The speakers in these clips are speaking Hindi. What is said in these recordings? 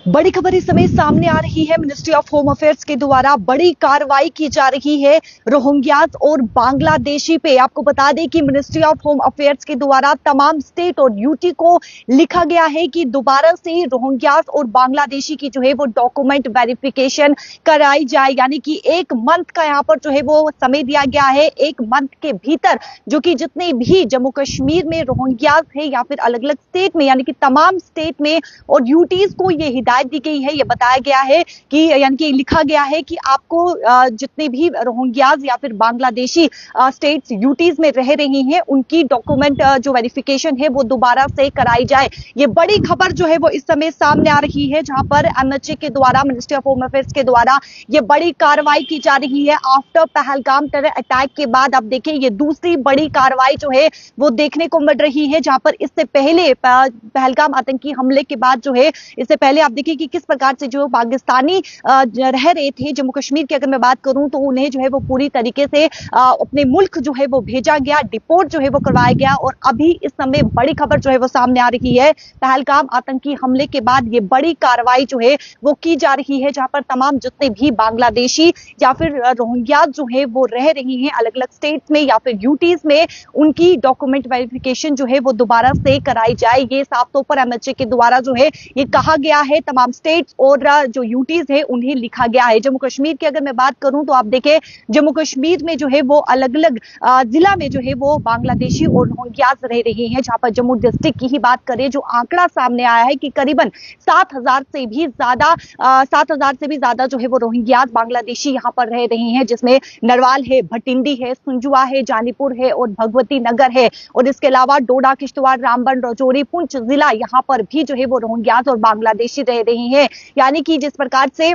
बड़ी खबर इस समय सामने आ रही है। मिनिस्ट्री ऑफ होम अफेयर्स के द्वारा बड़ी कार्रवाई की जा रही है रोहिंग्यास और बांग्लादेशी पे। आपको बता दें कि मिनिस्ट्री ऑफ होम अफेयर्स के द्वारा तमाम स्टेट और यूटी को लिखा गया है कि दोबारा से रोहिंग्यास और बांग्लादेशी की जो है वो डॉक्यूमेंट वेरिफिकेशन कराई जाए। यानी कि 1 मंथ का यहाँ पर जो है वो समय दिया गया है। 1 मंथ के भीतर जो कि जितने भी जम्मू कश्मीर में रोहिंग्यास है या फिर अलग अलग स्टेट में, यानी कि तमाम स्टेट में और यूटीज को ये हिदायत दी गई है। ये बताया गया है कि यानी कि लिखा गया है कि आपको जितने भी रोहिंग्यास या फिर बांग्लादेशी स्टेट्स यूटीज में रह रही हैं उनकी डॉक्यूमेंट जो वेरिफिकेशन है वो दोबारा से कराई जाए। ये बड़ी खबर जो है वो इस समय सामने आ रही है, जहां पर एमएचए के द्वारा, मिनिस्ट्री ऑफ होम अफेयर्स के द्वारा ये बड़ी कार्रवाई की जा रही है। आफ्टर पहलगाम टेरर अटैक के बाद अब देखिए ये दूसरी बड़ी कार्रवाई जो है वो देखने को मिल रही है, जहां पर इससे पहले पहलगाम आतंकी हमले के बाद जो है, इससे पहले आप देखिए कि किस प्रकार से जो पाकिस्तानी रह रहे थे जम्मू कश्मीर की अगर मैं बात करूं तो उन्हें जो है वो पूरी तरीके से अपने मुल्क जो है वो भेजा गया, डिपोर्ट जो है वो करवाया गया। और अभी इस समय बड़ी खबर जो है वो सामने आ रही है। पहलगाम आतंकी हमले के बाद ये बड़ी कार्रवाई जो है वो की जा रही है, जहां पर तमाम जितने भी बांग्लादेशी या फिर रोहिंग्या जो है वो रह रही हैं अलग अलग स्टेट्स में या फिर यूटीज में, उनकी डॉक्यूमेंट वेरिफिकेशन जो है वो दोबारा से कराई जाए। ये साफ तौर पर एमएचए के द्वारा जो है ये कहा गया है। तमाम स्टेट्स और जो यूटीज है उन्हें लिखा गया है। जम्मू कश्मीर की अगर मैं बात करूं तो आप देखें जम्मू कश्मीर में जो है वो अलग अलग जिला में जो है वो बांग्लादेशी और रोहिंग्यास रह रहे हैं। जहां पर जम्मू डिस्ट्रिक्ट की ही बात करें, जो आंकड़ा सामने आया है कि करीबन 7,000 से भी ज्यादा जो है वो रोहिंग्यास बांग्लादेशी यहां पर रह रहे हैं, जिसमें नरवाल है, भटिंडी है, सुंजुआ है, जानीपुर है और भगवती नगर है। और इसके अलावा डोडा, किश्तवाड़, रामबन, राजौरी, पुंछ जिला, यहाँ पर भी जो है वो रोहिंग्यास और बांग्लादेशी रह रही हैं। यानी कि जिस प्रकार से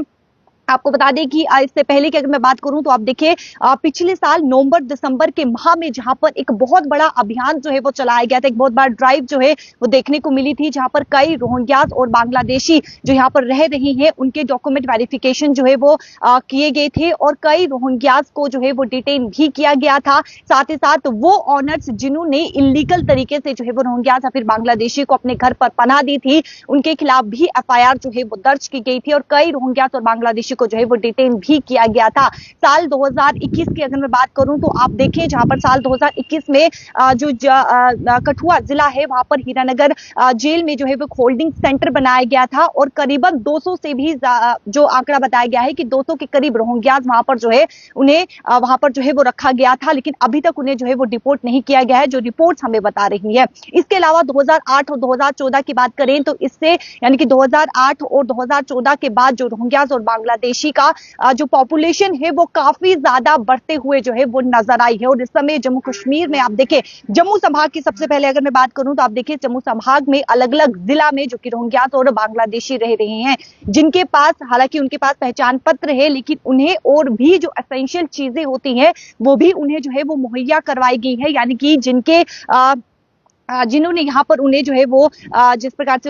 आपको बता दें कि इससे पहले की अगर मैं बात करूं तो आप देखिए पिछले साल नवंबर दिसंबर के माह में जहां पर एक बहुत बड़ा अभियान जो है वो चलाया गया था, एक बहुत बड़ा ड्राइव जो है वो देखने को मिली थी, जहां पर कई रोहिंग्यास और बांग्लादेशी जो यहां पर रह रही हैं उनके डॉक्यूमेंट वेरिफिकेशन जो है वो किए गए थे और कई रोहिंग्यास को जो है वो डिटेन भी किया गया था। साथ ही साथ वो ऑनर्स जिन्होंने इलीगल तरीके से जो है वो रोहिंग्यास या फिर बांग्लादेशी को अपने घर पर पनाह दी थी, उनके खिलाफ भी एफआईआर जो है वो दर्ज की गई थी और कई रोहिंग्यास और बांग्लादेशी को जो है वो डिटेन भी किया गया था। साल 2021 की अगर मैं बात करूं तो आप देखें जहां पर साल 2021 में जो कठुआ जिला है वहां पर हीरानगर जेल में जो है वो होल्डिंग सेंटर बनाया गया था और करीबन 200 से भी जो आंकड़ा बताया गया है कि 200 के करीब रोहिंग्यास वहां पर जो है उन्हें वहां पर जो है वो रखा गया था, लेकिन अभी तक उन्हें जो है वो डिपोर्ट नहीं किया गया है, जो रिपोर्ट्स हमें बता रही है। इसके अलावा 2008 और 2014 की बात करें तो इससे यानी कि 2008 और 2014 के बाद जो रोहिंग्यास और बांग्लादेशी का जो पॉपुलेशन है वो काफी ज्यादा बढ़ते हुए जो है वो नजर आई है। और इस समय जम्मू कश्मीर में आप देखें, जम्मू संभाग की सबसे पहले अगर मैं बात करूं तो आप देखिए जम्मू संभाग में अलग अलग जिला में जो कि रोहिंग्यास और बांग्लादेशी रह रहे हैं, जिनके पास हालांकि उनके पास पहचान पत्र है, लेकिन उन्हें और भी जो एसेंशियल चीजें होती हैं वो भी उन्हें जो है वो मुहैया करवाई गई है। यानी कि जिन्होंने यहाँ पर उन्हें जो है वो जिस प्रकार से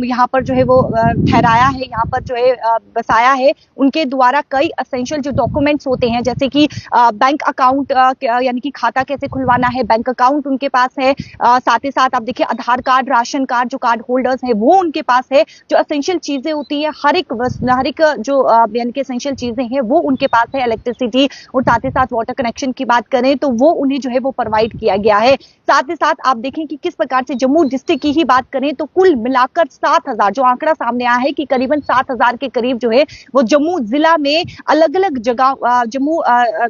यहाँ पर जो है वो ठहराया है, यहाँ पर जो है बसाया है, उनके द्वारा कई एसेंशियल जो डॉक्यूमेंट्स होते हैं, जैसे कि बैंक अकाउंट यानी कि खाता कैसे खुलवाना है, बैंक अकाउंट उनके पास है। साथ ही साथ आप देखिए आधार कार्ड, राशन कार्ड, जो कार्ड होल्डर्स हैं वो उनके पास है। जो एसेंशियल चीजें होती हैं हर एक जो यानी कि एसेंशियल चीजें हैं वो उनके पास है। इलेक्ट्रिसिटी और साथ ही साथ वाटर कनेक्शन की बात करें तो वो उन्हें जो है वो प्रोवाइड किया गया है। साथ ही साथ आप देखें कि किस प्रकार से जम्मू डिस्ट्रिक्ट की ही बात करें तो कुल मिलाकर 7,000 जो आंकड़ा सामने आया है कि करीबन 7,000 के करीब जो है वो जम्मू जिला में अलग अलग जगह, जम्मू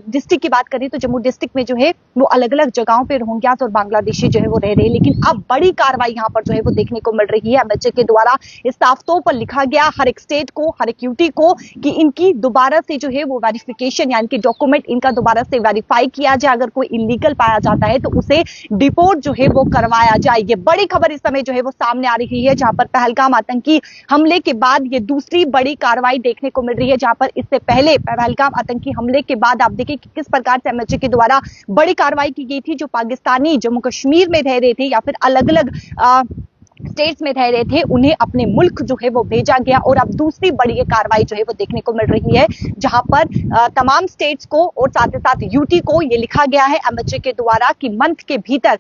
डिस्ट्रिक्ट की बात करें तो जम्मू डिस्ट्रिक्ट में जो है वो अलग अलग जगहों पे रोहिंग्यास और बांग्लादेशी जो है वो रह रहे हैं। लेकिन अब बड़ी कार्रवाई यहाँ पर जो है वो देखने को मिल रही है। एमएचए के द्वारा इस साफ तौर पर लिखा गया हर एक स्टेट को, हर एक यूटी को कि इनकी दोबारा से जो है वो वेरिफिकेशन यानी कि डॉक्यूमेंट इनका दोबारा से वेरीफाई किया जाए। अगर कोई इलीगल पाया जाता है तो उसे डिपोर्ट जो है वो करवाया जाए। ये बड़ी खबर इस समय जो है वो सामने आ रही है, जहां पर पहलगाम आतंकी हमले के बाद ये दूसरी बड़ी कार्रवाई देखने को मिल रही है, जहां पर इससे पहले पहलगाम आतंकी हमले के बाद आप देखिए कि किस प्रकार से एमएचए के द्वारा बड़ी कार्रवाई की गई थी। जो पाकिस्तानी जम्मू कश्मीर में रह रहे थे या फिर अलग अलग स्टेट्स में रह रहे थे, उन्हें अपने मुल्क जो है वो भेजा गया। और अब दूसरी बड़ी कार्रवाई जो है वो देखने को मिल रही है, जहां पर तमाम स्टेट्स को और साथ ही साथ यूटी को ये लिखा गया है एमएचए के द्वारा कि मंथ के भीतर,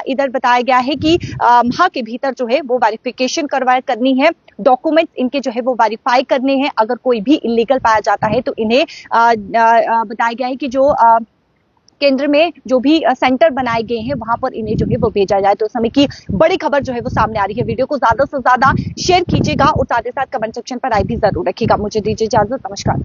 इधर बताया गया है कि माह के भीतर जो है वो वेरिफिकेशन करनी है डॉक्यूमेंट्स इनके जो है वो वेरीफाई करने हैं। अगर कोई भी इलीगल पाया जाता है तो इन्हें बताया गया है कि जो केंद्र में जो भी सेंटर बनाए गए हैं वहां पर इन्हें जो है वो भेजा जाए। तो समय की बड़ी खबर जो है वो सामने आ रही है। वीडियो को ज्यादा से ज्यादा शेयर कीजिएगा और साथ ही साथ कमेंट सेक्शन पर राय भी जरूर रखिएगा। मुझे दीजिए इजाजत, नमस्कार।